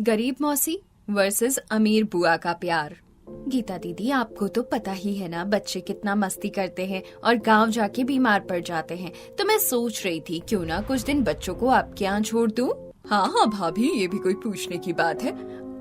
गरीब मौसी वर्सेस अमीर बुआ का प्यार। गीता दीदी, आपको तो पता ही है ना बच्चे कितना मस्ती करते हैं और गांव जाके बीमार पड़ जाते हैं। तो मैं सोच रही थी क्यों ना कुछ दिन बच्चों को आपके यहाँ छोड़ दूं। हाँ हाँ भाभी, ये भी कोई पूछने की बात है।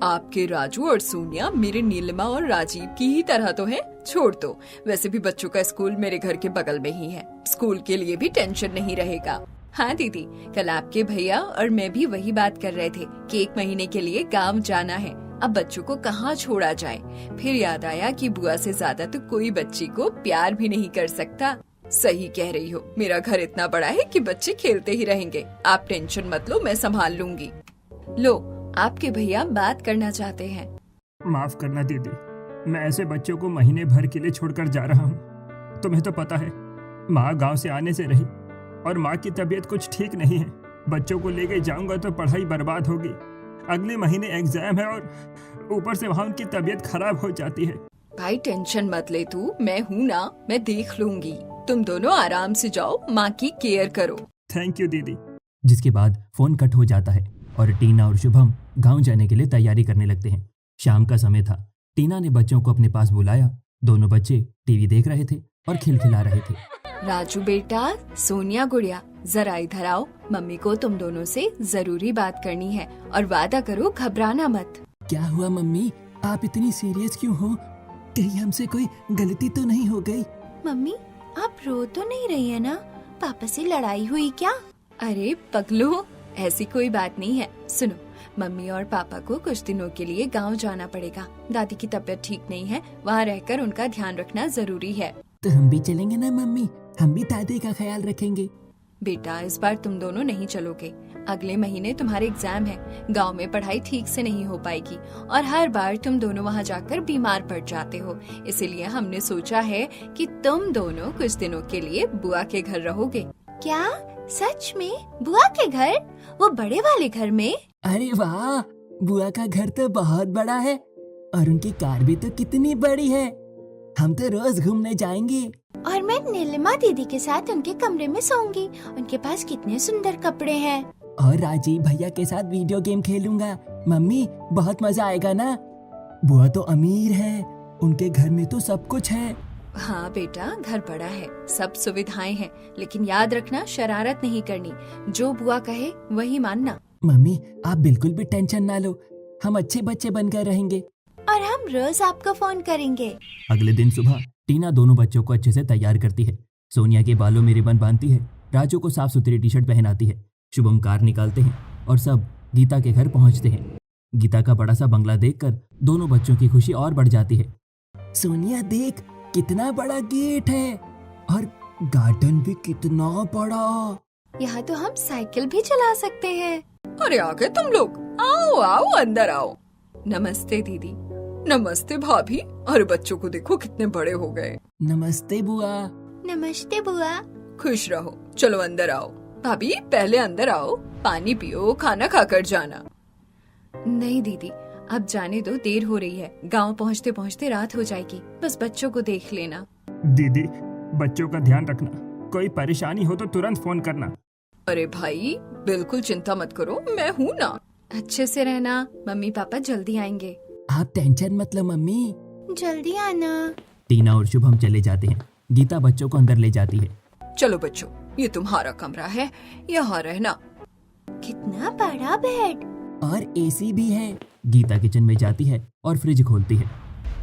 आपके राजू और सोनिया मेरे नीलिमा और राजीव की ही तरह तो हैं। छोड़ दो। वैसे भी बच्चों का स्कूल मेरे घर के बगल में ही है, स्कूल के लिए भी टेंशन नहीं रहेगा। हाँ दीदी, कल आपके भैया और मैं भी वही बात कर रहे थे कि 1 महीने के लिए गांव जाना है। अब बच्चों को कहाँ छोड़ा जाए। फिर याद आया कि बुआ से ज्यादा तो कोई बच्ची को प्यार भी नहीं कर सकता। सही कह रही हो, मेरा घर इतना बड़ा है कि बच्चे खेलते ही रहेंगे। आप टेंशन मत लो, मैं संभाल लूंगी। लो, आपके भैया बात करना चाहते हैं। माफ करना दीदी, मैं ऐसे बच्चों को महीने भर के लिए छोड़कर जा रहा हूँ। तुम्हें तो पता है, माँ गांव से आने से रही और माँ की तबीयत कुछ ठीक नहीं है। बच्चों को लेके जाऊंगा तो पढ़ाई बर्बाद होगी। अगले महीने एग्जाम है और ऊपर से वहाँ उनकी तबीयत खराब हो जाती है। भाई टेंशन मत ले तू, मैं हूँ ना, मैं देख लूंगी। तुम दोनों आराम से जाओ, माँ की केयर करो। थैंक यू दीदी। जिसके बाद फोन कट हो जाता है और टीना और शुभम गांव जाने के लिए तैयारी करने लगते हैं। शाम का समय था। टीना ने बच्चों को अपने पास बुलाया। दोनों बच्चे टीवी देख रहे थे और खिलखिला रहे थे। राजू बेटा, सोनिया गुड़िया, जरा इधर आओ। मम्मी को तुम दोनों से जरूरी बात करनी है और वादा करो घबराना मत। क्या हुआ मम्मी, आप इतनी सीरियस क्यों हो? कहीं हमसे कोई गलती तो नहीं हो गई? मम्मी, आप रो तो नहीं रही है ना? पापा से लड़ाई हुई क्या? अरे पगलू, ऐसी कोई बात नहीं है। सुनो, मम्मी और पापा को कुछ दिनों के लिए गांव जाना पड़ेगा। दादी की तबीयत ठीक नहीं है, वहाँ रहकर उनका ध्यान रखना जरूरी है। तो हम भी चलेंगे ना मम्मी, हम भी दादी का ख्याल रखेंगे। बेटा, इस बार तुम दोनों नहीं चलोगे। अगले महीने तुम्हारे एग्जाम है। गांव में पढ़ाई ठीक से नहीं हो पाएगी और हर बार तुम दोनों वहां जाकर बीमार पड़ जाते हो। इसीलिए हमने सोचा है कि तुम दोनों कुछ दिनों के लिए बुआ के घर रहोगे। क्या सच में? बुआ के घर? वो बड़े वाले घर में? अरे वाह, बुआ का घर तो बहुत बड़ा है और उनकी कार भी तो कितनी बड़ी है। हम तो रोज घूमने जाएंगे। और मैं नीलिमा दीदी के साथ उनके कमरे में सोऊंगी। उनके पास कितने सुंदर कपड़े हैं। और राजीव भैया के साथ वीडियो गेम खेलूंगा। मम्मी, बहुत मजा आएगा ना? बुआ तो अमीर है, उनके घर में तो सब कुछ है। हाँ बेटा, घर बड़ा है, सब सुविधाएं हैं, लेकिन याद रखना शरारत नहीं करनी। जो बुआ कहे वही मानना। मम्मी, आप बिल्कुल भी टेंशन ना लो, हम अच्छे बच्चे बनकर रहेंगे और हम रोज आपको फोन करेंगे। अगले दिन सुबह टीना दोनों बच्चों को अच्छे से तैयार करती है। सोनिया के बालों में रिबन बांधती है, राजू को साफ सुथरी टी शर्ट पहनाती है। शुभम कार निकालते हैं और सब गीता के घर पहुंचते हैं। गीता का बड़ा सा बंगला देखकर दोनों बच्चों की खुशी और बढ़ जाती है। सोनिया देख, कितना बड़ा गेट है और गार्डन भी कितना बड़ा। यहाँ तो हम साइकिल भी चला सकते हैं। अरे आ गए तुम लोग, आओ आओ अंदर आओ। नमस्ते दीदी। नमस्ते भाभी। अरे बच्चों को देखो कितने बड़े हो गए। नमस्ते बुआ। नमस्ते बुआ। खुश रहो, चलो अंदर आओ। भाभी पहले अंदर आओ, पानी पियो, खाना खाकर जाना। नहीं दीदी, अब जाने दो, देर हो रही है। गांव पहुंचते पहुंचते रात हो जाएगी। बस बच्चों को देख लेना। दीदी, बच्चों का ध्यान रखना, कोई परेशानी हो तो तुरंत फोन करना। अरे भाई, बिल्कुल चिंता मत करो, मैं हूँ ना। अच्छे से रहना, मम्मी पापा जल्दी आएंगे। आप टेंशन मत लो मम्मी, जल्दी आना। टीना और शुभम चले जाते हैं। गीता बच्चों को अंदर ले जाती है। चलो बच्चों, ये तुम्हारा कमरा है, यहाँ रहना। कितना बड़ा बेड और एसी भी है। गीता किचन में जाती है और फ्रिज खोलती है।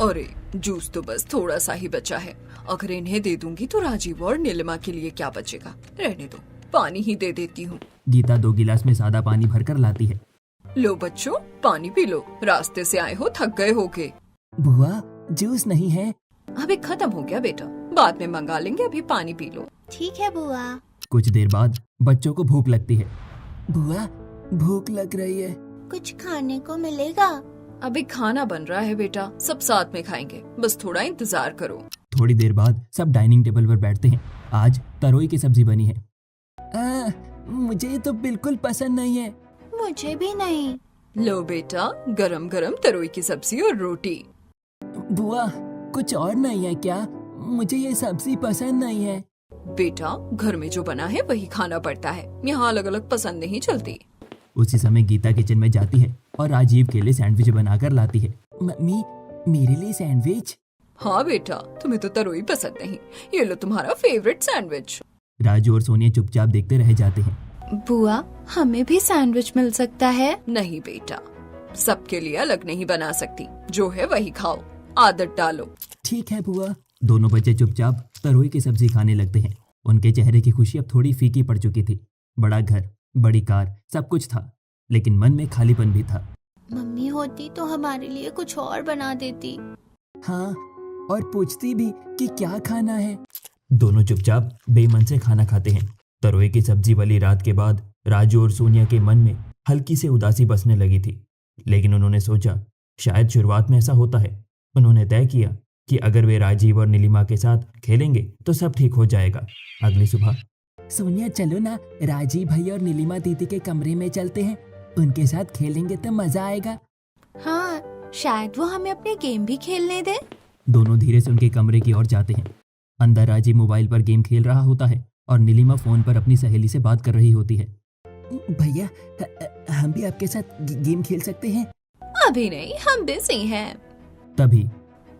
अरे जूस तो बस थोड़ा सा ही बचा है। अगर इन्हें दे दूंगी तो राजीव और नीलिमा के लिए क्या बचेगा। रहने दो, पानी ही दे देती हूँ। गीता 2 गिलास में सादा पानी भरकर लाती है। लो बच्चों, पानी पी लो, रास्ते से आए हो, थक गए होगे। बुआ, जूस नहीं है? अभी खत्म हो गया बेटा, बाद में मंगा लेंगे, अभी पानी पी लो। ठीक है बुआ। कुछ देर बाद बच्चों को भूख लगती है। बुआ, भूख लग रही है, कुछ खाने को मिलेगा? अभी खाना बन रहा है बेटा, सब साथ में खाएंगे, बस थोड़ा इंतजार करो। थोड़ी देर बाद सब डाइनिंग टेबल पर बैठते हैं। आज तरोई की सब्जी बनी है। मुझे तो बिल्कुल पसंद नहीं है। मुझे भी नहीं। लो बेटा, गरम गरम तरोई की सब्जी और रोटी। बुआ, कुछ और नहीं है क्या? मुझे ये सब्जी पसंद नहीं है। बेटा, घर में जो बना है वही खाना पड़ता है, यहाँ अलग अलग पसंद नहीं चलती। उसी समय गीता किचन में जाती है और राजीव के लिए सैंडविच बनाकर लाती है। मम्मी, मेरे लिए सैंडविच? हाँ बेटा, तुम्हें तो तरोई पसंद नहीं, ये लो तुम्हारा फेवरेट सैंडविच। राजू और सोनिया चुपचाप देखते रह जाते हैं। बुआ, हमें भी सैंडविच मिल सकता है? नहीं बेटा, सबके लिए अलग नहीं बना सकती, जो है वही खाओ, आदत डालो। ठीक है बुआ। दोनों बच्चे चुपचाप तरोई की सब्जी खाने लगते हैं। उनके चेहरे की खुशी अब थोड़ी फीकी पड़ चुकी थी। बड़ा घर, बड़ी कार, सब कुछ था, लेकिन मन में खालीपन भी था। मम्मी होती तो हमारे लिए कुछ और बना देती। हाँ, और पूछती भी कि क्या खाना है। दोनों चुपचाप बेमन से खाना खाते हैं। तरोई की सब्जी वाली रात के बाद राजू और सोनिया के मन में हल्की से उदासी बसने लगी थी, लेकिन उन्होंने सोचा शायद शुरुआत में ऐसा होता है। उन्होंने तय किया कि अगर वे राजीव और नीलिमा के साथ खेलेंगे तो सब ठीक हो जाएगा। अगली सुबह, सोनिया चलो ना, राजीव भैया और नीलिमा दीदी के कमरे में चलते हैं, उनके साथ खेलेंगे तो मजा आएगा। हाँ, शायद वो हमें अपने गेम भी खेलने दे। दोनों धीरे से उनके कमरे की ओर जाते हैं। अंदर राजीव मोबाइल पर गेम खेल रहा होता है और नीलिमा फोन पर अपनी सहेली से बात कर रही होती है। भैया, हम भी आपके साथ गेम खेल सकते हैं? अभी नहीं, हम बिजी हैं। तभी,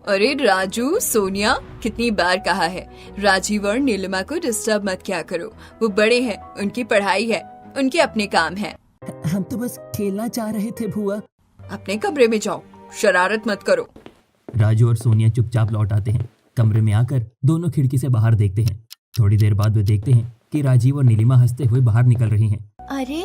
अरे राजू, सोनिया, कितनी बार कहा है राजीव और नीलिमा को डिस्टर्ब मत किया करो, वो बड़े हैं, उनकी पढ़ाई है, उनके अपने काम है। हम तो बस खेलना चाह रहे थे बुआ। अपने कमरे में जाओ, शरारत मत करो। राजू और सोनिया चुपचाप लौट आते हैं। कमरे में आकर दोनों खिड़की से बाहर देखते हैं। थोड़ी देर बाद वे देखते हैं कि राजीव और नीलिमा हंसते हुए बाहर निकल रही हैं। अरे,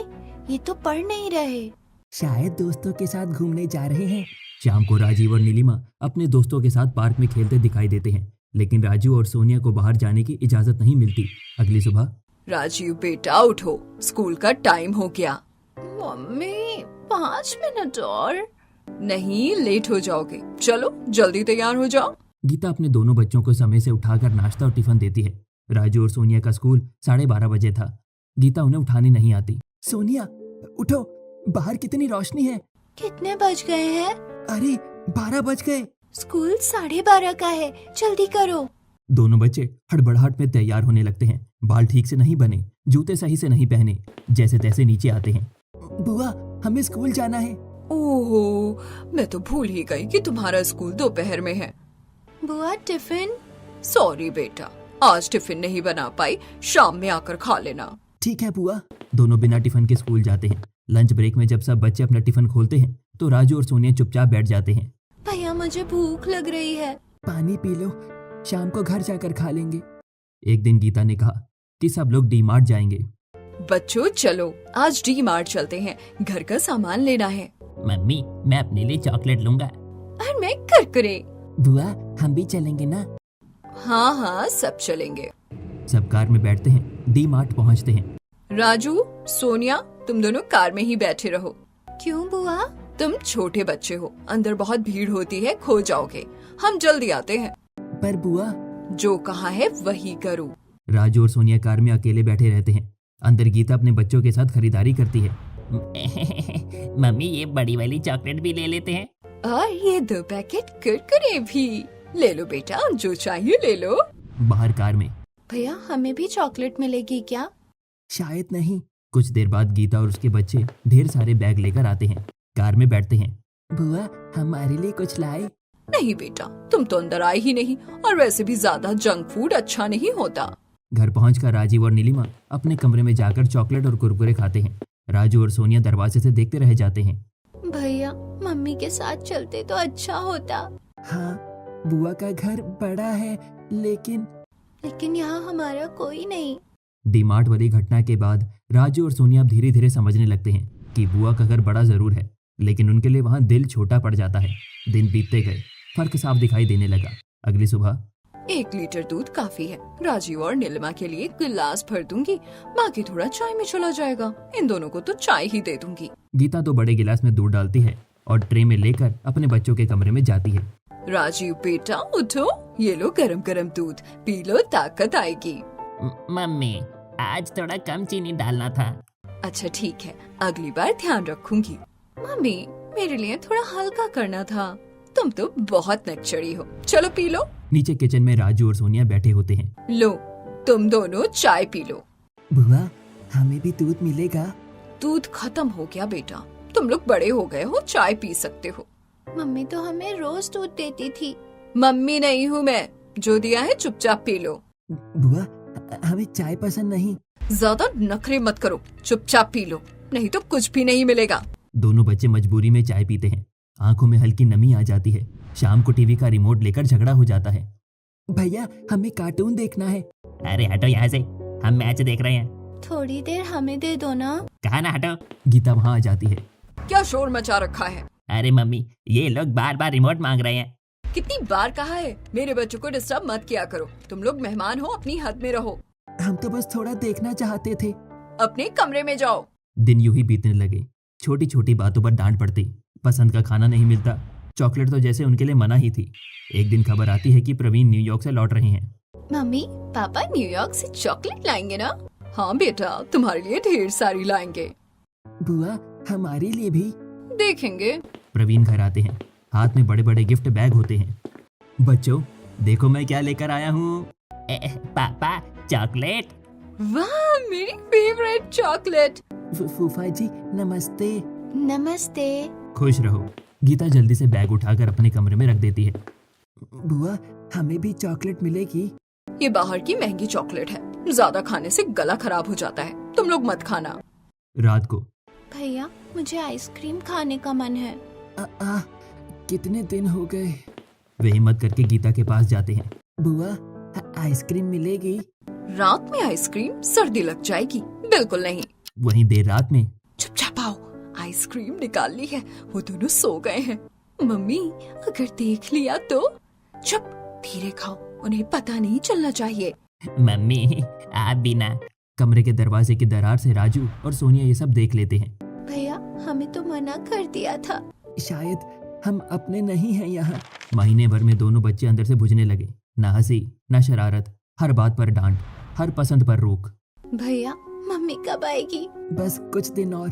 ये तो पढ़ नहीं रहे। शायद दोस्तों के साथ घूमने जा रहे हैं। शाम को राजीव और नीलिमा अपने दोस्तों के साथ पार्क में खेलते दिखाई देते हैं, लेकिन राजू और सोनिया को बाहर जाने की इजाजत नहीं मिलती। अगली सुबह, राजीव बेटा उठो, स्कूल का टाइम हो गया। मम्मी, 5 मिनट और। नहीं, लेट हो जाओगे, चलो जल्दी तैयार हो जाओ। गीता अपने दोनों बच्चों को समय से उठाकर नाश्ता और टिफिन देती है। राजू और सोनिया का स्कूल 12:30 बजे था। गीता उन्हें उठाने नहीं आती। सोनिया उठो, बाहर कितनी रोशनी है। कितने बज गए हैं? अरे 12 बज गए। स्कूल 12:30 का है, जल्दी करो। दोनों बच्चे हड़बड़ाहट में तैयार होने लगते हैं। बाल ठीक से नहीं बने, जूते सही से नहीं पहने, जैसे तैसे नीचे आते हैं। बुआ, हमें स्कूल जाना है। ओहो, मैं तो भूल ही गई कि तुम्हारा स्कूल दोपहर में है। बुआ, टिफिन? सॉरी बेटा, आज टिफिन नहीं बना पाई, शाम में आकर खा लेना। ठीक है बुआ। दोनों बिना टिफिन के स्कूल जाते हैं। लंच ब्रेक में जब सब बच्चे अपना टिफिन खोलते हैं तो राजू और सोनिया चुपचाप बैठ जाते हैं। भैया, मुझे भूख लग रही है। पानी पी लो, शाम को घर जाकर खा लेंगे। एक दिन गीता ने कहा कि सब लोग डी मार्ट जाएंगे। बच्चों चलो, आज डी मार्ट चलते हैं, घर का सामान लेना है। मम्मी, मैं अपने लिए चॉकलेट लूंगा। और मैं कुरकुरे। बुआ, हम भी चलेंगे ना? हाँ हाँ, सब चलेंगे। सब कार में बैठते हैं, डी मार्ट पहुँचते हैं। राजू, सोनिया, तुम दोनों कार में ही बैठे रहो। क्यों बुआ? तुम छोटे बच्चे हो, अंदर बहुत भीड़ होती है, खो जाओगे, हम जल्दी आते हैं। पर बुआ, जो कहा है वही करो। राजू और सोनिया कार में अकेले बैठे रहते हैं। अंदर गीता अपने बच्चों के साथ खरीदारी करती है। मम्मी, ये बड़ी वाली चॉकलेट भी ले लेते हैं। और ये 2 पैकेट कुरकुरे भी ले लो बेटा, जो चाहिए ले लो। बाहर कार में, भैया, हमें भी चॉकलेट मिलेगी क्या? शायद नहीं। कुछ देर बाद गीता और उसके बच्चे ढेर सारे बैग लेकर आते हैं। कार में बैठते हैं। बुआ, हमारे लिए कुछ लाए? नहीं बेटा, तुम तो अंदर आए ही नहीं, और वैसे भी ज्यादा जंक फूड अच्छा नहीं होता। घर पहुंचकर राजीव और नीलिमा अपने कमरे में जाकर चॉकलेट और कुरकुरे खाते हैं। राजू और सोनिया दरवाजे से देखते रह जाते हैं। भैया, मम्मी के साथ चलते तो अच्छा होता। हाँ, बुआ का घर बड़ा है, लेकिन यहाँ हमारा कोई नहीं। डीमार्ट वाली घटना के बाद राजू और सोनिया अब धीरे धीरे समझने लगते हैं कि बुआ का घर बड़ा जरूर है, लेकिन उनके लिए वहाँ दिल छोटा पड़ जाता है। दिन बीतते गए, फर्क साफ दिखाई देने लगा। अगली सुबह, 1 लीटर दूध काफी है, राजीव और नीलिमा के लिए गिलास भर दूंगी, बाकी थोड़ा चाय में चला जाएगा। इन दोनों को तो चाय ही दे दूंगी। गीता 2 बड़े गिलास में दूध डालती है और ट्रे में लेकर अपने बच्चों के कमरे में जाती है। राजीव बेटा उठो, ये लो गरम गरम दूध, पी लो, ताकत आएगी। मम्मी, आज थोड़ा कम चीनी डालना था। अच्छा ठीक है, अगली बार ध्यान रखूंगी। मम्मी, मेरे लिए थोड़ा हल्का करना था, तुम तो बहुत नकचड़ी हो। चलो पी लो। नीचे किचन में राजू और सोनिया बैठे होते हैं। लो, तुम दोनों चाय पी लो। बुआ, हमें भी दूध मिलेगा? दूध खत्म हो गया बेटा, तुम लोग बड़े हो गए हो, चाय पी सकते हो। मम्मी तो हमें रोज दूध देती थी। मम्मी नहीं हूँ मैं, जो दिया है चुपचाप पी लो। बुआ हमें चाय पसंद नहीं। ज्यादा नखरे मत करो, चुपचाप पी लो, नहीं तो कुछ भी नहीं मिलेगा। दोनों बच्चे मजबूरी में चाय पीते हैं। आंखों में हल्की नमी आ जाती है। शाम को टीवी का रिमोट लेकर झगड़ा हो जाता है। भैया हमें कार्टून देखना है। अरे हटो यहाँ से, हम मैच देख रहे हैं। थोड़ी देर हमें दे दो ना। कहा ना हटो। गीता वहाँ आ जाती है। क्या शोर मचा रखा है? अरे मम्मी, ये लोग बार बार रिमोट मांग रहे हैं। कितनी बार कहा है मेरे बच्चों को डिस्टर्ब मत किया करो। तुम लोग मेहमान हो, अपनी हद में रहो। हम तो बस थोड़ा देखना चाहते थे। अपने कमरे में जाओ। दिन यूं ही बीतने लगे। छोटी छोटी बातों पर डांट पड़ती। पसंद का खाना नहीं मिलता। चॉकलेट तो जैसे उनके लिए मना ही थी। एक दिन खबर आती है कि प्रवीण न्यूयॉर्क से लौट रहे हैं। मम्मी, पापा न्यूयॉर्क से चॉकलेट लाएंगे ना? हाँ बेटा, तुम्हारे लिए ढेर सारी लाएंगे। बुआ हमारे लिए भी। देखेंगे। प्रवीण घर आते हैं। हाथ में बड़े बड़े गिफ्ट बैग होते हैं। बच्चों देखो मैं क्या लेकर आया हूँ। पापा चॉकलेट। वाह, मेरी फेवरेट चॉकलेट। फूफा जी नमस्ते। नमस्ते। खुश रहो। गीता जल्दी से बैग उठाकर अपने कमरे में रख देती है। बुआ हमें भी चॉकलेट मिलेगी? ये बाहर की महंगी चॉकलेट है, ज्यादा खाने से गला खराब हो जाता है, तुम लोग मत खाना। रात को भैया मुझे आइसक्रीम खाने का मन है। कितने दिन हो गए। वे हिम्मत करके गीता के पास जाते हैं। बुआ आइसक्रीम मिलेगी? रात में आइसक्रीम? सर्दी लग जाएगी। बिल्कुल नहीं। वहीं देर रात में चुपचाप आओ, आइसक्रीम निकाल ली है, वो दोनों सो गए हैं। मम्मी अगर देख लिया तो? चुप, धीरे खाओ, उन्हें पता नहीं चलना चाहिए। मम्मी आप भी ना। कमरे के दरवाजे की दरार से राजू और सोनिया ये सब देख लेते हैं। भैया हमें तो मना कर दिया था। शायद हम अपने नहीं हैं यहाँ। महीने भर में दोनों बच्चे अंदर से बुझने लगे। ना हंसी ना शरारत, हर बात पर डांट, हर पसंद पर रोक। भैया मम्मी कब आएगी? बस कुछ दिन और।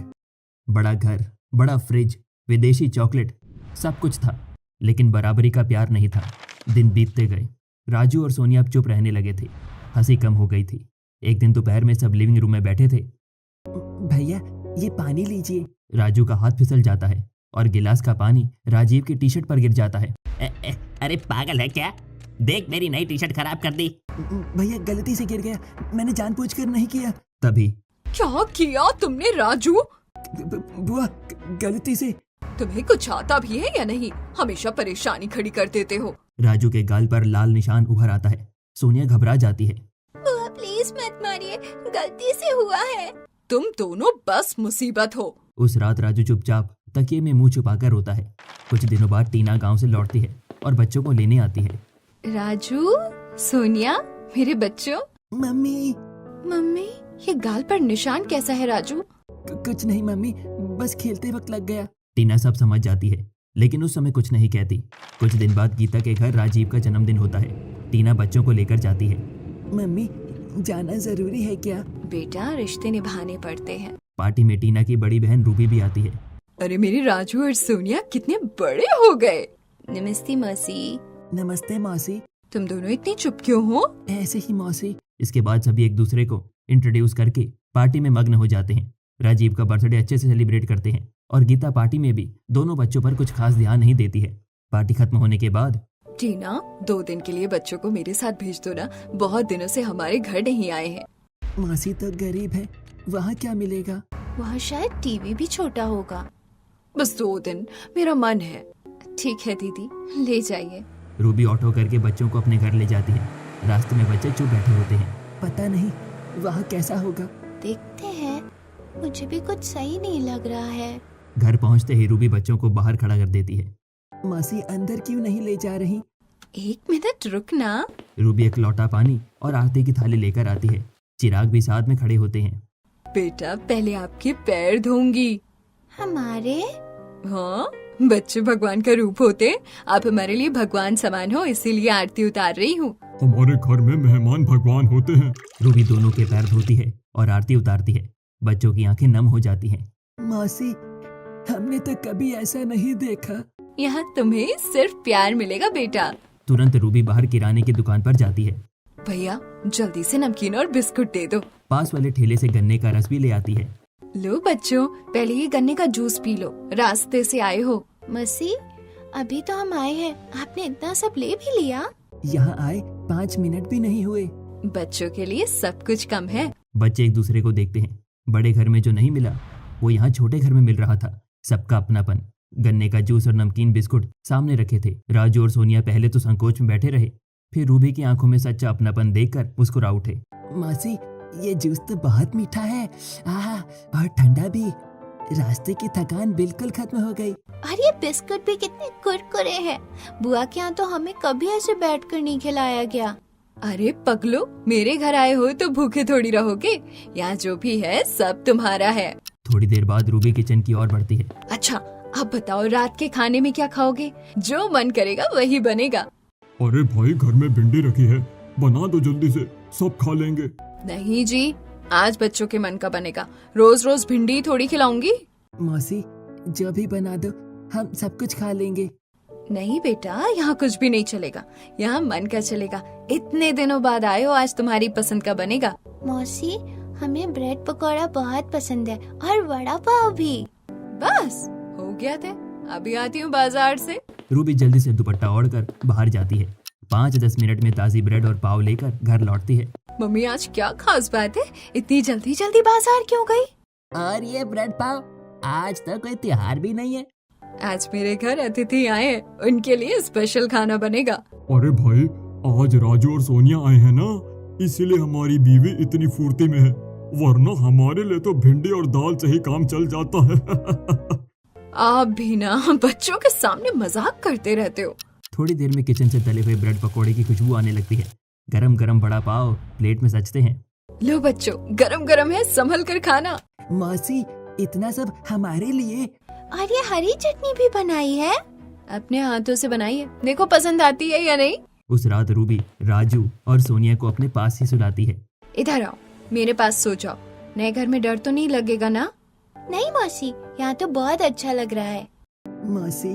बड़ा घर, बड़ा फ्रिज, विदेशी चॉकलेट, सब कुछ था, लेकिन बराबरी का प्यार नहीं था। दिन बीतते गए। राजू और सोनिया अब चुप रहने लगे थे। हंसी कम हो गई थी। एक दिन दोपहर में सब लिविंग रूम में बैठे थे। भैया ये पानी लीजिए। राजू का हाथ फिसल जाता है और गिलास का पानी राजीव की टी शर्ट पर गिर जाता है। अरे पागल है क्या? देख मेरी नई टी शर्ट खराब कर दी। भैया गलती से गिर गया, मैंने जानबूझकर नहीं किया। तभी क्या किया तुमने राजू? बुआ गलती से। तुम्हें कुछ आता भी है या नहीं? हमेशा परेशानी खड़ी कर देते हो। राजू के गाल पर लाल निशान उभर आता है। सोनिया घबरा जाती है। बुआ प्लीज मत मारिए, गलती से हुआ है। तुम दोनों बस मुसीबत हो। उस रात राजू चुपचाप तकिए में मुंह छुपाकर रोता है। कुछ दिनों बाद टीना गांव से लौटती है और बच्चों को लेने आती है। राजू, सोनिया, मेरे बच्चों। मम्मी। मम्मी, ये गाल पर निशान कैसा है राजू? कुछ नहीं मम्मी, बस खेलते वक्त लग गया। टीना सब समझ जाती है, लेकिन उस समय कुछ नहीं कहती। कुछ दिन बाद गीता के घर राजीव का जन्मदिन होता है। टीना बच्चों को लेकर जाती है। मम्मी जाना जरूरी है क्या? बेटा रिश्ते निभाने पड़ते हैं। पार्टी में टीना की बड़ी बहन रूबी भी आती है। अरे मेरे राजू और सोनिया कितने बड़े हो गए। नमस्ते मौसी। नमस्ते मौसी। तुम दोनों इतनी चुप क्यों हो? ऐसे ही मौसी। इसके बाद सभी एक दूसरे को इंट्रोड्यूस करके पार्टी में मग्न हो जाते हैं। राजीव का बर्थडे अच्छे से सेलिब्रेट करते हैं और गीता पार्टी में भी दोनों बच्चों पर कुछ खास ध्यान नहीं देती है। पार्टी खत्म होने के बाद टीना 2 दिन के लिए बच्चों को मेरे साथ भेज दो ना, बहुत दिनों से हमारे घर नहीं आए हैं। मौसी तो गरीब है, वहाँ क्या मिलेगा? वहाँ शायद टीवी भी छोटा होगा। बस 2 दिन, मेरा मन है। ठीक है दीदी, ले जाइए। रूबी ऑटो करके बच्चों को अपने घर ले जाती है। रास्ते में बच्चे चुप बैठे होते हैं। पता नहीं वहाँ कैसा होगा। देखते हैं, मुझे भी कुछ सही नहीं लग रहा है। घर पहुँचते ही रूबी बच्चों को बाहर खड़ा कर देती है। मौसी अंदर क्यों नहीं ले जा रही? 1 मिनट रुकना। रूबी एक लौटा पानी और आरती की थाली लेकर आती है। चिराग भी साथ में खड़े होते हैं। बेटा पहले आपके पैर धोऊंगी। हमारे? हाँ, बच्चे भगवान का रूप होते। आप हमारे लिए भगवान समान हो, इसीलिए आरती उतार रही हूँ। हमारे घर में मेहमान भगवान होते हैं। रूबी दोनों के पैर धोती है और आरती उतारती है। बच्चों की आंखें नम हो जाती हैं। मौसी हमने तो कभी ऐसा नहीं देखा। यहाँ तुम्हें सिर्फ प्यार मिलेगा बेटा। तुरंत रूबी बाहर किराने की दुकान पर जाती है। भैया जल्दी से नमकीन और बिस्कुट दे दो। पास वाले ठेले से गन्ने का रस भी ले आती है। लो बच्चों, पहले ये गन्ने का जूस पी लो, रास्ते से आए हो। मौसी, अभी तो हम आए हैं, आपने इतना सब ले भी लिया? यहाँ आए 5 मिनट भी नहीं हुए। बच्चों के लिए सब कुछ कम है। बच्चे एक दूसरे को देखते हैं। बड़े घर में जो नहीं मिला वो यहाँ छोटे घर में मिल रहा था। सबका अपनापन। गन्ने का जूस और नमकीन बिस्कुट सामने रखे थे। राजू और सोनिया पहले तो संकोच में बैठे रहे, फिर रूबी की आंखों में सच्चा अपनापन देखकर मुस्कुरा उठे। मासी, ये जूस तो बहुत मीठा है, और ठंडा भी। रास्ते की थकान बिल्कुल खत्म हो गई। और ये बिस्कुट भी कितने कुरकुरे हैं। बुआ के यहाँ तो हमें कभी ऐसे बैठकर नहीं खिलाया गया। अरे पगलो, मेरे घर आए हो तो भूखे थोड़ी रहोगे। यहाँ जो भी है सब तुम्हारा है। थोड़ी देर बाद रूबी किचन की ओर बढ़ती है। अच्छा, अब बताओ रात के खाने में क्या खाओगे? जो मन करेगा वही बनेगा। अरे भाई, घर में भिंडी रखी है, बना दो जल्दी से, सब खा लेंगे। नहीं जी, आज बच्चों के मन का बनेगा। रोज रोज भिंडी थोड़ी खिलाऊंगी। मौसी, जो भी बना दो, हम सब कुछ खा लेंगे। नहीं बेटा, यहाँ कुछ भी नहीं चलेगा, यहाँ मन का चलेगा। इतने दिनों बाद आए हो, आज तुम्हारी पसंद का बनेगा। मौसी, हमें ब्रेड पकौड़ा बहुत पसंद है और वड़ा पाव भी। बस हो गया थे, अभी आती हूँ बाजार से। रूबी जल्दी से दुपट्टा ओढ़कर बाहर जाती है। 5-10 मिनट में ताज़ी ब्रेड और पाव लेकर घर लौटती है। मम्मी, आज क्या खास बात है, इतनी जल्दी जल्दी बाजार क्यों गई? और ये ब्रेड पाव, आज तो कोई त्योहार भी नहीं है। आज मेरे घर अतिथि आए हैं, उनके लिए स्पेशल खाना बनेगा। अरे भाई, आज राजू और सोनिया आए हैं ना, इसीलिए हमारी बीवी इतनी फुर्ती में है, वरना हमारे लिए तो भिंडी और दाल से ही काम चल जाता है। आप भी ना बच्चों के सामने मजाक करते रहते हो। थोड़ी देर में किचन से तले हुए ब्रेड पकोड़े की खुशबू आने लगती है। गरम गरम बड़ा पाव प्लेट में सजते हैं। लो बच्चों, गरम गरम है, संभल कर खाना। मौसी, इतना सब हमारे लिए। और ये हरी चटनी भी बनाई है। अपने हाथों से बनाई है, देखो पसंद आती है या नहीं। उस रात रूबी राजू और सोनिया को अपने पास ही सुलाती है। इधर आओ, मेरे पास सो जाओ। नए घर में डर तो नहीं लगेगा ना? नहीं मौसी, यहाँ तो बहुत अच्छा लग रहा है। मौसी,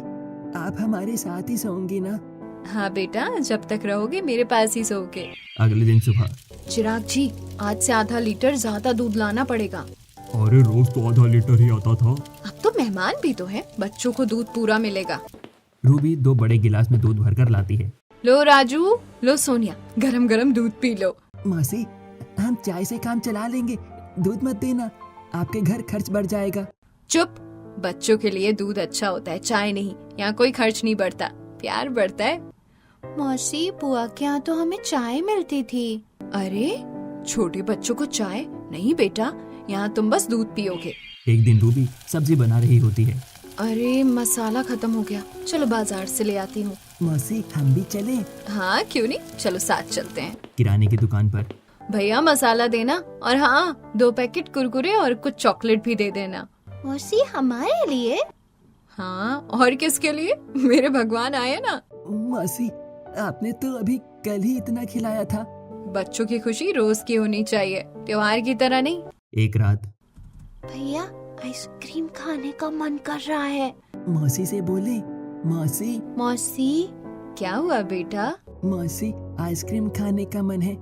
आप हमारे साथ ही सोओगी ना? हाँ बेटा, जब तक रहोगे मेरे पास ही सोओगे। अगले दिन सुबह। चिराग जी, आज से आधा लीटर ज्यादा दूध लाना पड़ेगा। अरे रोज तो आधा लीटर ही आता था। अब तो मेहमान भी तो है, बच्चों को दूध पूरा मिलेगा। रूबी 2 बड़े गिलास में दूध भरकर लाती है। लो राजू, लो सोनिया, गरम गरम दूध पी लो। मौसी, हम चाय से काम चला लेंगे, दूध मत देना, आपके घर खर्च बढ़ जाएगा। चुप, बच्चों के लिए दूध अच्छा होता है, चाय नहीं। यहाँ कोई खर्च नहीं बढ़ता, प्यार बढ़ता है। मौसी, बुआ के यहाँ तो हमें चाय मिलती थी। अरे छोटे बच्चों को चाय नहीं बेटा, यहाँ तुम बस दूध पियोगे। एक दिन रूबी सब्जी बना रही होती है। अरे मसाला खत्म हो गया, चलो बाजार से ले आती हूँ। मौसी, हम भी चले? हाँ क्यों नहीं, चलो साथ चलते हैं। किराने की दुकान पर। भैया मसाला देना, और हाँ 2 पैकेट कुरकुरे और कुछ चॉकलेट भी दे देना। मौसी, हमारे लिए? हाँ, और किसके लिए, मेरे भगवान आए ना। मौसी, आपने तो अभी कल ही इतना खिलाया था। बच्चों की खुशी रोज की होनी चाहिए, त्योहार की तरह नहीं। एक रात। भैया, आइसक्रीम खाने का मन कर रहा है। मौसी से बोले, मौसी। मौसी, क्या हुआ बेटा? मौसी, आइसक्रीम खाने का मन है,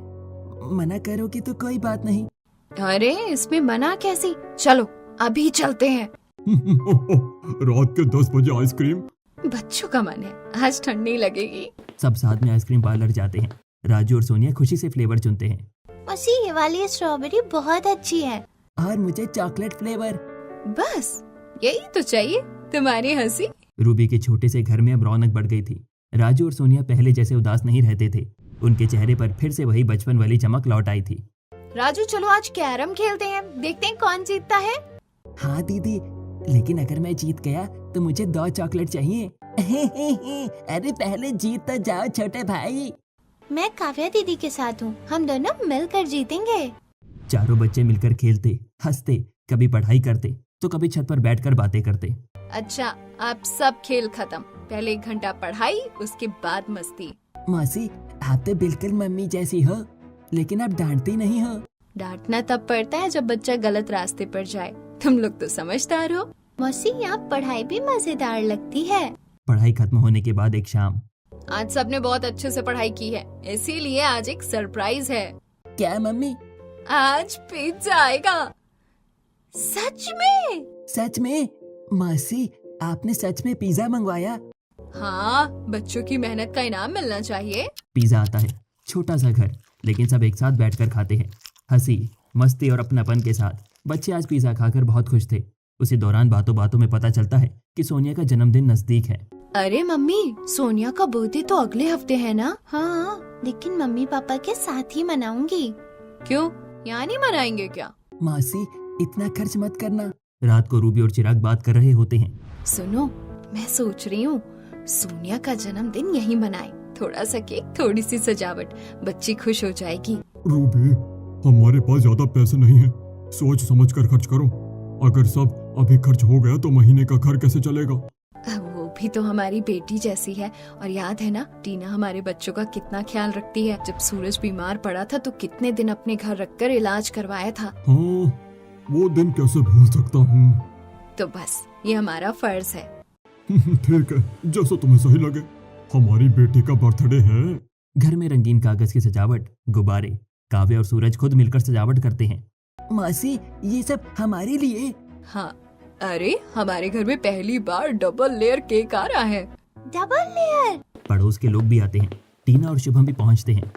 मना करोगी तो कोई बात नहीं। अरे इसमें मना कैसी, चलो अभी चलते हैं। रात के 10 बजे आइसक्रीम? बच्चों का मन है, आज ठंड नहीं लगेगी। सब साथ में आइसक्रीम पार्लर जाते हैं। राजू और सोनिया खुशी से फ्लेवर चुनते हैं। मौसी, ये वाली स्ट्रॉबेरी बहुत अच्छी है। और मुझे चॉकलेट फ्लेवर। बस यही तो चाहिए, तुम्हारी हंसी। रूबी के छोटे से घर में अब रौनक बढ़ गई थी। राजू और सोनिया पहले जैसे उदास नहीं रहते थे। उनके चेहरे पर फिर से वही बचपन वाली चमक लौट आई थी। राजू, चलो आज कैरम खेलते हैं, देखते हैं कौन जीतता है। हाँ दीदी, लेकिन अगर मैं जीत गया तो मुझे 2 चॉकलेट चाहिए। अरे पहले जीत तो जाओ छोटे भाई। मैं काव्या दीदी के साथ हूँ, हम दोनों मिलकर जीतेंगे। चारों बच्चे मिलकर खेलते, हंसते, कभी पढ़ाई करते तो कभी छत पर बैठकर बातें करते। अच्छा, आप सब खेल खत्म, पहले 1 घंटा पढ़ाई, उसके बाद मस्ती। मौसी, आप तो बिल्कुल मम्मी जैसी हो, लेकिन आप डांटती नहीं हो। डांटना तब पड़ता है जब बच्चा गलत रास्ते पर जाए, तुम लोग तो समझदार हो। मौसी, यहाँ पढ़ाई भी मजेदार लगती है। पढ़ाई खत्म होने के बाद एक शाम। आज सबने बहुत अच्छे से पढ़ाई की है, इसीलिए आज एक सरप्राइज है। क्या मम्मी? आज पिज्जा आएगा। सच में? सच में? मासी, आपने सच में पिज्जा मंगवाया? हाँ, बच्चों की मेहनत का इनाम मिलना चाहिए। पिज्जा आता है, छोटा सा घर, लेकिन सब एक साथ बैठकर खाते हैं। हंसी, मस्ती और अपनापन के साथ बच्चे आज पिज्जा खाकर बहुत खुश थे। उसी दौरान बातों बातों में पता चलता है कि सोनिया का जन्मदिन नजदीक है। अरे मम्मी, सोनिया का बर्थडे तो अगले हफ्ते है ना? हाँ, लेकिन मम्मी पापा के साथ ही मनाऊंगी। क्यों, यहाँ नहीं मनाएंगे क्या? मासी, इतना खर्च मत करना। रात को रूबी और चिराग बात कर रहे होते हैं। सुनो, मैं सोच रही हूँ सोनिया का जन्मदिन यहीं मनाएं। थोड़ा सा केक, थोड़ी सी सजावट, बच्ची खुश हो जाएगी। रूबी, हमारे पास ज्यादा पैसे नहीं है, सोच समझ कर खर्च करो। अगर सब अभी खर्च हो गया तो महीने का घर कैसे चलेगा? वो भी तो हमारी बेटी जैसी है। और याद है ना, टीना हमारे बच्चों का कितना ख्याल रखती है। जब सूरज बीमार पड़ा था तो कितने दिन अपने घर रखकर इलाज करवाया था। हाँ, वो दिन कैसे भूल सकता हूँ। तो बस ये हमारा फर्ज है। ठीक है, जैसा तुम्हें सही लगे। हमारी बेटी का बर्थडे है। घर में रंगीन कागज की सजावट, गुब्बारे, काव्य और सूरज खुद मिलकर सजावट करते हैं। मासी, ये सब हमारे लिए? हाँ, अरे हमारे घर में पहली बार डबल लेयर केक आ रहा है। Double layer? पड़ोस के लोग भी आते हैं। टीना और शुभम भी पहुंचते हैं।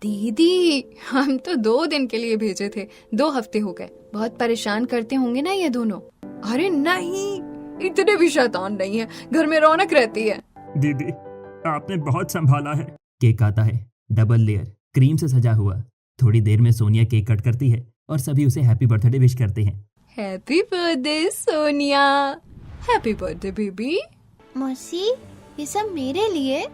दीदी, हम तो 2 दिन के लिए भेजे थे, 2 हफ्ते हो गए। बहुत परेशान करते होंगे ना ये दोनों? अरे नहीं, इतने भी शैतान नहीं है, घर में रौनक रहती है। दीदी, आपने बहुत संभाला है। केक आता है, डबल लेयर, क्रीम से सजा हुआ। थोड़ी देर में सोनिया केक कट करती है और सभी उसे हैप्पी बर्थडे विश करते हैं। Happy birthday Sonia. Happy birthday baby. मौसी, ये सब मेरे लिए?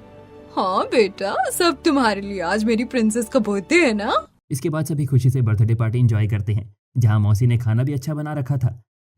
हाँ बेटा, सब तुम्हारे लिए। आज मेरी प्रिंसेस का बर्थडे है ना। इसके बाद सभी खुशी से बर्थडे पार्टी एंजॉय करते हैं, जहां मौसी ने खाना भी अच्छा बना रखा था।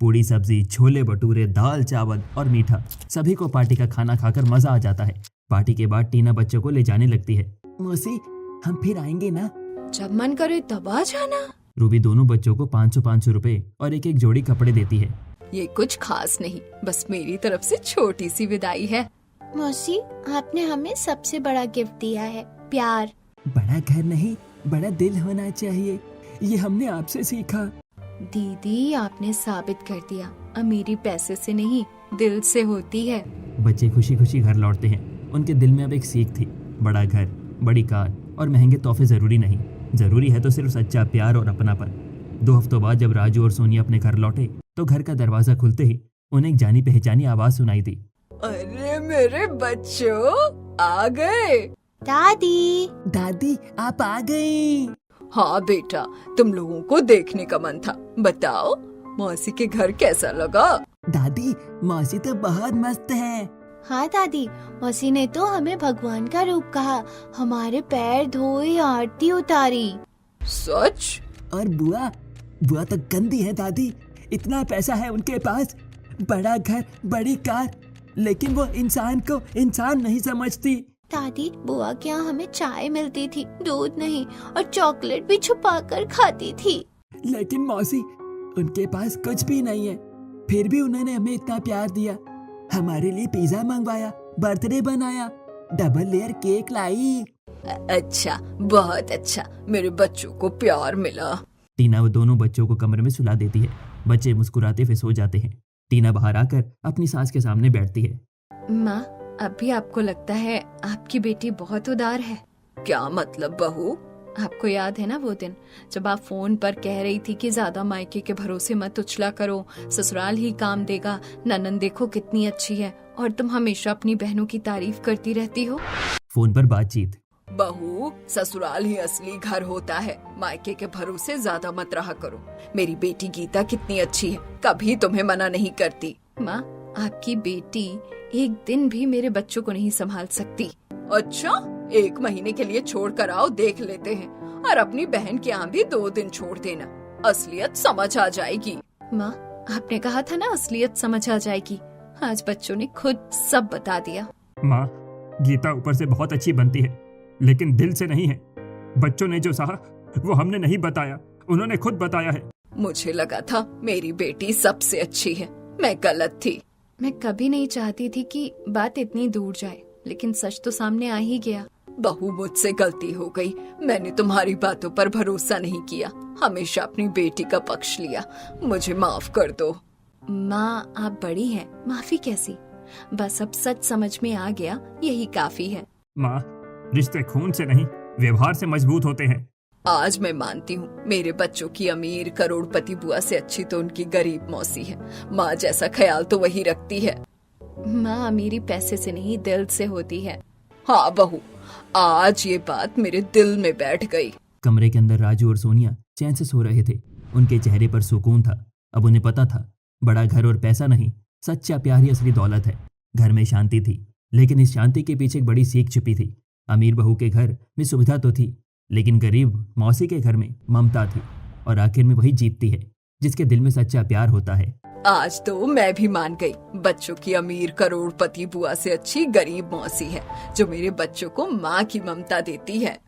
पूड़ी सब्जी, छोले भटूरे, दाल चावल और मीठा। सभी को पार्टी का खाना खाकर मजा आ जाता है। पार्टी के बाद टीना बच्चों को ले जाने लगती है। मौसी, हम फिर आएंगे ना? जब मन करे तब आ जाना। रूबी दोनों बच्चों को 500-500 रुपए और एक एक जोड़ी कपड़े देती है। ये कुछ खास नहीं, बस मेरी तरफ से छोटी सी विदाई है। मौसी, आपने हमें सबसे बड़ा गिफ्ट दिया है, प्यार। बड़ा घर नहीं, बड़ा दिल होना चाहिए, ये हमने आपसे सीखा। दीदी, आपने साबित कर दिया, अमीरी पैसे से नहीं, दिल से होती है। बच्चे खुशी खुशी घर लौटते हैं। उनके दिल में अब एक सीख थी, बड़ा घर, बड़ी कार और महंगे तोहफे जरूरी नहीं, जरूरी है तो सिर्फ सच्चा प्यार और अपनापन। 2 हफ्तों बाद जब राजू और सोनिया अपने घर लौटे तो घर का दरवाजा खुलते ही उन्हें एक जानी पहचानी आवाज सुनाई दी। अरे मेरे बच्चों, आ गए। दादी। दादी, आप आ गई। हाँ बेटा, तुम लोगों को देखने का मन था। बताओ, मौसी के घर कैसा लगा? दादी, मौसी तो बहुत मस्त है। हाँ दादी, मौसी ने तो हमें भगवान का रूप कहा, हमारे पैर धोए, आरती उतारी। सच? और बुआ, बुआ तो गंदी है दादी। इतना पैसा है उनके पास, बड़ा घर, बड़ी कार, लेकिन वो इंसान को इंसान नहीं समझती। दादी, बुआ के यहाँ हमें चाय मिलती थी, दूध नहीं, और चॉकलेट भी छुपा कर खाती थी। लेकिन मौसी, उनके पास कुछ भी नहीं है, फिर भी उन्होंने हमें इतना प्यार दिया। हमारे लिए पिज्जा मंगवाया, बर्थडे बनाया, डबल लेयर केक लाई। अच्छा, बहुत अच्छा, मेरे बच्चों को प्यार मिला। टीना वो दोनों बच्चों को कमरे में सुला देती है। बच्चे मुस्कुराते हुए सो जाते हैं। टीना बाहर आकर अपनी सास के सामने बैठती है। माँ, अभी आपको लगता है आपकी बेटी बहुत उदार है? क्या मतलब बहू? आपको याद है ना वो दिन जब आप फोन पर कह रही थी कि ज्यादा मायके के भरोसे मत उछला करो, ससुराल ही काम देगा, ननन देखो कितनी अच्छी है, और तुम हमेशा अपनी बहनों की तारीफ करती रहती हो। फोन पर बातचीत। बहू, ससुराल ही असली घर होता है, मायके के भरोसे ज्यादा मत रहा करो। मेरी बेटी गीता कितनी अच्छी है, कभी तुम्हें मना नहीं करती। माँ, आपकी बेटी एक दिन भी मेरे बच्चों को नहीं संभाल सकती। अच्छा, 1 महीने के लिए छोड़ कर आओ, देख लेते हैं, और अपनी बहन के यहाँ भी 2 दिन छोड़ देना, असलियत समझ आ जाएगी। माँ, आपने कहा था ना असलियत समझ आ जाएगी, आज बच्चों ने खुद सब बता दिया। माँ, गीता ऊपर से बहुत अच्छी बनती है, लेकिन दिल से नहीं है। बच्चों ने जो सहा वो हमने नहीं बताया, उन्होंने खुद बताया है। मुझे लगा था मेरी बेटी सबसे अच्छी है, मैं गलत थी। मैं कभी नहीं चाहती थी कि बात इतनी दूर जाए, लेकिन सच तो सामने आ ही गया। बहू, मुझसे गलती हो गई। मैंने तुम्हारी बातों पर भरोसा नहीं किया, हमेशा अपनी बेटी का पक्ष लिया। मुझे माफ कर दो। माँ, आप बड़ी हैं, माफी कैसी? बस अब सच समझ में आ गया, यही काफी है। माँ, रिश्ते खून से नहीं व्यवहार से मजबूत होते हैं। आज मैं मानती हूँ मेरे बच्चों की अमीर करोड़पति बुआ से अच्छी तो उनकी गरीब मौसी है। माँ जैसा ख्याल तो वही रखती है। माँ, अमीरी पैसे से नहीं दिल से होती है। हाँ बहू, आज ये बात मेरे दिल में बैठ गई। कमरे के अंदर राजू और सोनिया चैन से सो रहे थे। उनके चेहरे पर सुकून था। अब उन्हें पता था, बड़ा घर और पैसा नहीं, सच्चा प्यार ही असली दौलत है। घर में शांति थी, लेकिन इस शांति के पीछे एक बड़ी सीख छिपी थी। अमीर बहू के घर में सुविधा तो थी, लेकिन गरीब मौसी के घर में ममता थी। और आखिर में वही जीतती है जिसके दिल में सच्चा प्यार होता है। आज तो मैं भी मान गई, बच्चों की अमीर करोड़पति बुआ से अच्छी गरीब मौसी है, जो मेरे बच्चों को माँ की ममता देती है।